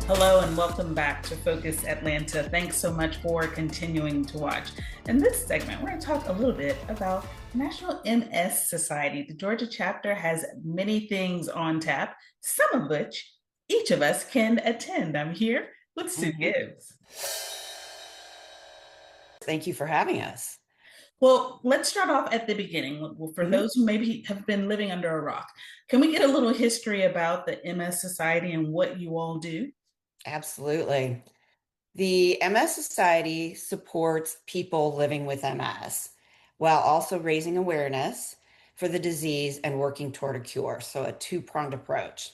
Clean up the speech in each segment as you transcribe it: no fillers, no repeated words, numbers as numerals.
Hello and welcome back to Focus Atlanta. Thanks so much for continuing to watch. In this segment, we're going to talk a little bit about National MS Society. The Georgia chapter has many things on tap, some of which each of us can attend. I'm here with Sue Mhm. Gibbs. Thank you for having us. Well, let's start off at the beginning. Well, for Mhm. those who maybe have been living under a rock, can we get a little history about the MS Society and what you all do? Absolutely. The MS Society supports people living with MS while also raising awareness for the disease and working toward a cure. So, a two-pronged approach.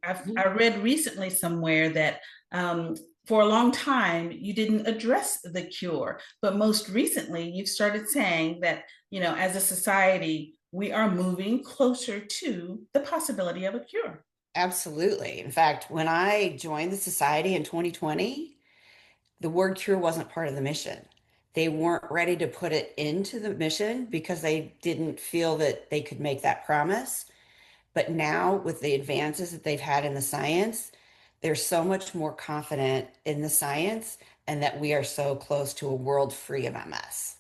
I read recently somewhere that for a long time you didn't address the cure, but most recently you've started saying that, as a society, we are moving closer to the possibility of a cure. Absolutely. In fact, when I joined the society in 2020, the word cure wasn't part of the mission. They weren't ready to put it into the mission because they didn't feel that they could make that promise. But now, with the advances that they've had in the science, they're so much more confident in the science and that we are so close to a world free of MS.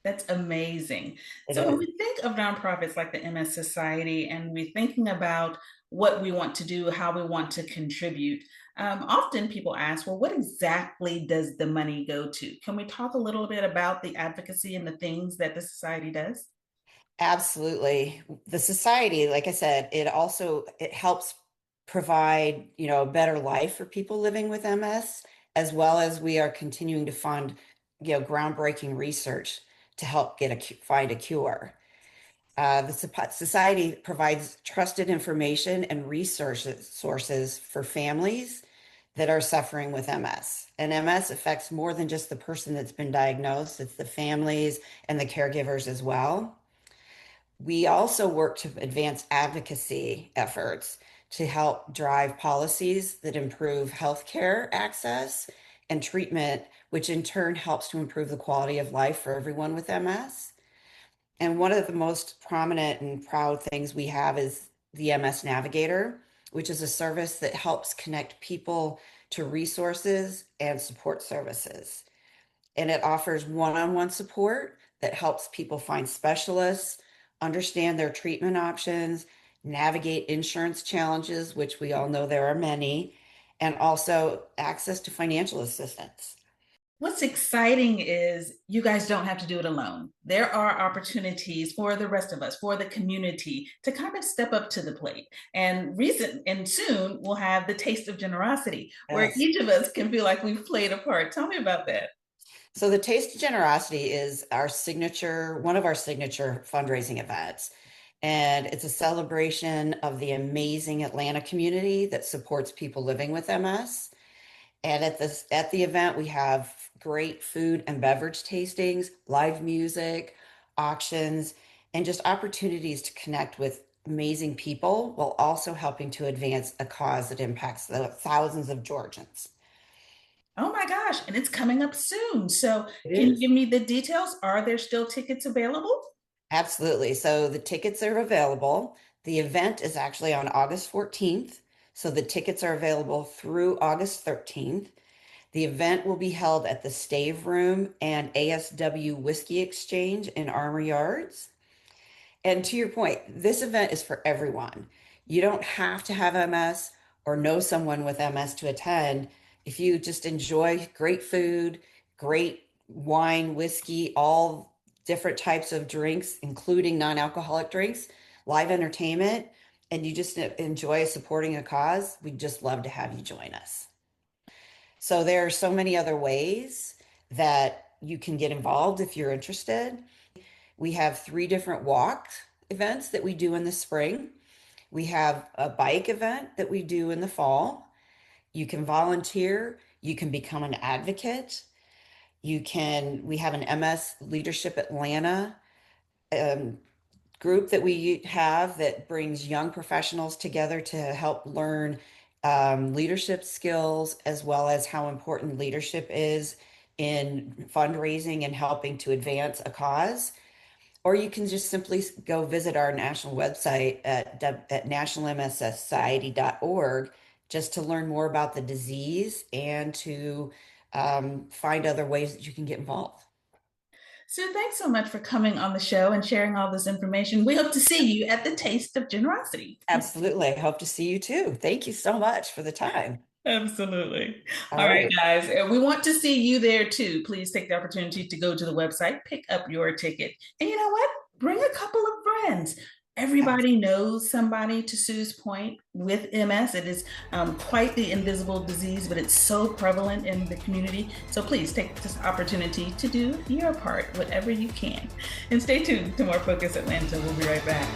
That's amazing. It So when is. we think of nonprofits like the MS Society and we're thinking about what we want to do, how we want to contribute, often people ask, well, what exactly does the money go to? Can we talk a little bit about the advocacy and the things that the society does? Absolutely. The society, like I said, it helps provide, a better life for people living with MS, as well as we are continuing to fund, groundbreaking research to help find a cure. The society provides trusted information and research sources for families that are suffering with MS. And MS affects more than just the person that's been diagnosed, it's the families and the caregivers as well. We also work to advance advocacy efforts to help drive policies that improve healthcare access and treatment, which in turn helps to improve the quality of life for everyone with MS. And one of the most prominent and proud things we have is the MS Navigator, which is a service that helps connect people to resources and support services. And it offers one-on-one support that helps people find specialists, understand their treatment options, navigate insurance challenges, which we all know there are many, and also access to financial assistance. What's exciting is you guys don't have to do it alone. There are opportunities for the rest of us, for the community to kind of step up to the plate. And recent and soon we'll have the taste of generosity where Yes. each of us can feel like we've played a part. Tell me about that. So the Taste of Generosity is one of our signature fundraising events. And it's a celebration of the amazing Atlanta community that supports people living with MS. And at the event, we have great food and beverage tastings, live music, auctions, and just opportunities to connect with amazing people while also helping to advance a cause that impacts the thousands of Georgians. Oh my gosh, and it's coming up soon. So, It can you is. give me the details? Are there still tickets available? Absolutely. So the tickets are available. The event is actually on August 14th. So the tickets are available through August 13th. The event will be held at the Stave Room and ASW Whiskey Exchange in Armour Yards. And to your point, this event is for everyone. You don't have to have MS or know someone with MS to attend. If you just enjoy great food, great wine, whiskey, all different types of drinks, including non-alcoholic drinks, live entertainment, and you just enjoy supporting a cause, we'd just love to have you join us. So there are so many other ways that you can get involved if you're interested. We have three different walk events that we do in the spring. We have a bike event that we do in the fall. You can volunteer, you can become an advocate. We have an MS Leadership Atlanta um, group that we have that brings young professionals together to help learn leadership skills as well as how important leadership is in fundraising and helping to advance a cause. Or you can just simply go visit our national website at nationalmssociety.org just to learn more about the disease and to find other ways that you can get involved. Sue, thanks so much for coming on the show and sharing all this information. We hope to see you at the Taste of Generosity. Absolutely. I hope to see you too. Thank you so much for the time. Absolutely. All All right, right. guys. We want to see you there too. Please take the opportunity to go to the website, pick up your ticket. And you know what? Bring a couple of friends. Everybody knows somebody, to Sue's point, with MS. It is quite the invisible disease, but it's so prevalent in the community. So please take this opportunity to do your part, whatever you can. And stay tuned to more Focus Atlanta. We'll be right back.